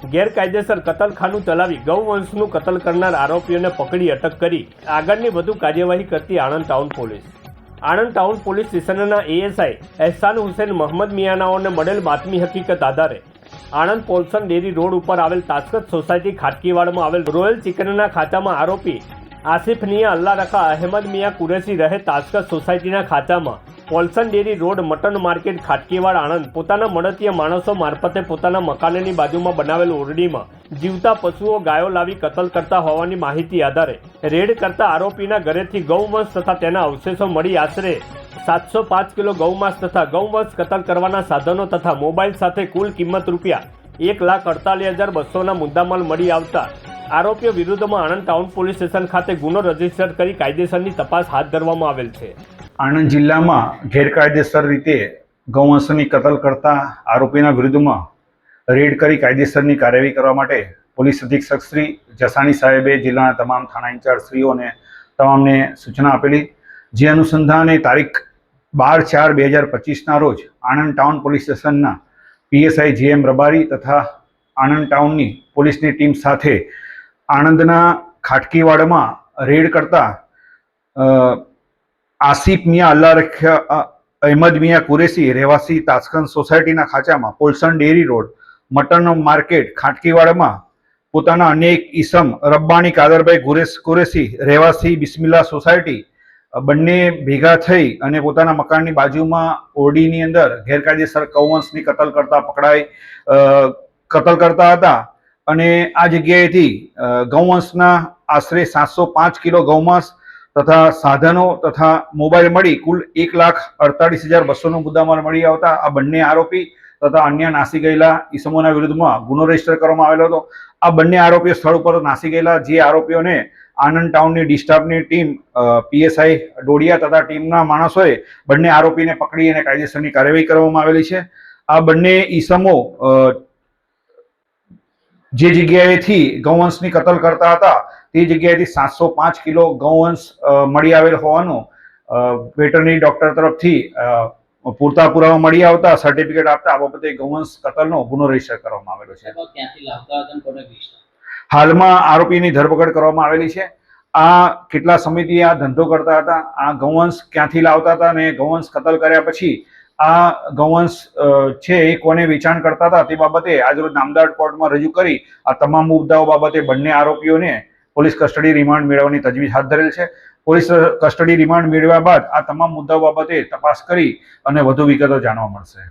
ગેરકાયદેસર કતલખાનું ચલાવી ગૌવંશનું કતલ કરનાર આરોપીઓને પકડી અટક કરી આગળની વધુ કાર્યવાહી કરતી Anand town police. Anand town police સ્ટેશનના એએસઆઈ એહસાન હુસેન મહમદ મિયાનાઓને મળેલ બાતમી હકીકત આધારે આણંદ પોલ્સન ડેરી રોડ ઉપર આવેલ તાસ્કત સોસાયટી ખાટકીવાડમાં આવેલ રોયલ ચિકનના ખાતામાં આરોપી આસિફ મિયા અલ્લા રખા અહેમદ મિયા કુરેશી રહે તાસ્કત સોસાયટીના ખાતામાં Polson dairy road mutton market Khatkiwad Anand પોતાના મળતિયા માણસો મારફતે પોતાના મકાનની બાજુમાં બનાવેલ ઓરડીમાં જીવતા પશુઓ ગાયો લાવી કતલ કરતા હોવાની માહિતી આધારે રેડ કરતા આરોપીના ઘરેથી ગૌવંશ તથા તેના અવશેષો મળી આશરે 705 કિલો ગૌમાંસ તથા ગૌવંશ કતલ કરવાના સાધનો તથા મોબાઈલ સાથે કુલ કિંમત રૂપિયા 1,48,200ના મુદ્દામાલ મળી આવતા આરોપીઓ વિરુદ્ધમાં આણંદ ટાઉન પોલીસ સ્ટેશન ખાતે ગુનો રજીસ્ટર કરી કાયદેસરની તપાસ હાથ ધરવામાં આવેલ છે. આણંદ જિલ્લામાં ગેરકાયદેસર રીતે ગૌવંશની કતલ કરતા આરોપીના વિરુદ્ધમાં રેડ કરી કાયદેસરની કાર્યવાહી કરવા માટે પોલીસ અધિક્ષક શ્રી જસાણી સાહેબે જિલ્લાના તમામ થાણા ઇન્ચાર્જ શ્રીઓને તમામને સૂચના આપેલી, જે અનુસંધાને તારીખ 12/4/2025ના રોજ આણંદ ટાઉન પોલીસ સ્ટેશનના પીએસઆઈ જીએમ રબારી તથા આણંદ ટાઉનની પોલીસની ટીમ સાથે આણંદના ખાટકીવાડમાં રેડ કરતા આસિફ મિયા અલ્લા રખા અહેમદ મિયા કુરેશી રહેવાસી તાસ્કન સોસાયટીના ખાંચામાં Polson dairy road mutton market ખાટકીવાડમાં પોતાના અનેક ઈસમ રબ્બાણી કાદરભાઈ કુરેશી રહેવાસી બિસ્મિલ્લા સોસાયટી બંને ભેગા થઈ અને પોતાના મકાનની બાજુમાં ઓરડીની અંદર ગેરકાયદેસર ગૌવંશની કતલ કરતા હતા અને આ જગ્યાએથી ગૌવંશના આશરે 705 કિલો ગૌમાંસ તથા સાધનો તથા મોબાઈલ મળી કુલ 1,48,200નો મુદ્દામાલ મળી આવતા આ બંને આરોપી તથા અન્ય નાસી ગયેલા ઈસમોના વિરુદ્ધમાં ગુનો રજીસ્ટર કરવામાં આવેલો હતો. આ બંને આરોપીઓ સ્થળ ઉપર નાસી ગયેલા, જે આરોપીઓને આણંદ ટાઉનની ડિસ્ટાફની ટીમ પીએસઆઈ ડોડિયા તથા ટીમના માણસોએ બંને આરોપીને પકડી અને કાયદેસરની કાર્યવાહી કરવામાં આવેલી છે. આ બંને ઈસમો જે જગ્યાએથી ગૌવંશની કતલ કરતા હતા તે જગ્યાએથી 705 કિલો ગૌવંશ મળી આવેલ હોવાનું વેટરનરી ડોક્ટર તરફથી પૂરતા પુરાવા મળી આવતા સર્ટિફિકેટ આપતા આ બાબતે ગૌવંશ કતલનો ગુનો રજીસ્ટર કરવામાં આવેલો છે. હાલમાં આરોપીની ધરપકડ કરવામાં આવેલી છે. આ કેટલા સમયથી આ ધંધો કરતા હતા, આ ગૌવંશ ક્યાંથી લાવતા હતા અને ગૌવંશ કતલ કર્યા પછી આ ગૌવંશ છે એ કોને વેચાણ કરતા હતા તે બાબતે આજરોજ નામદાર કોર્ટમાં રજૂ કરી આ તમામ મુદ્દાઓ બાબતે બંને આરોપીઓને પોલીસ કસ્ટડી રિમાન્ડ મેળવવાની તજવીજ હાથ ધરેલ છે. પોલીસ કસ્ટડી રિમાન્ડ મેળવ્યા બાદ આ તમામ મુદ્દાઓ બાબતે તપાસ કરી અને વધુ વિગતો જાણવા મળશે.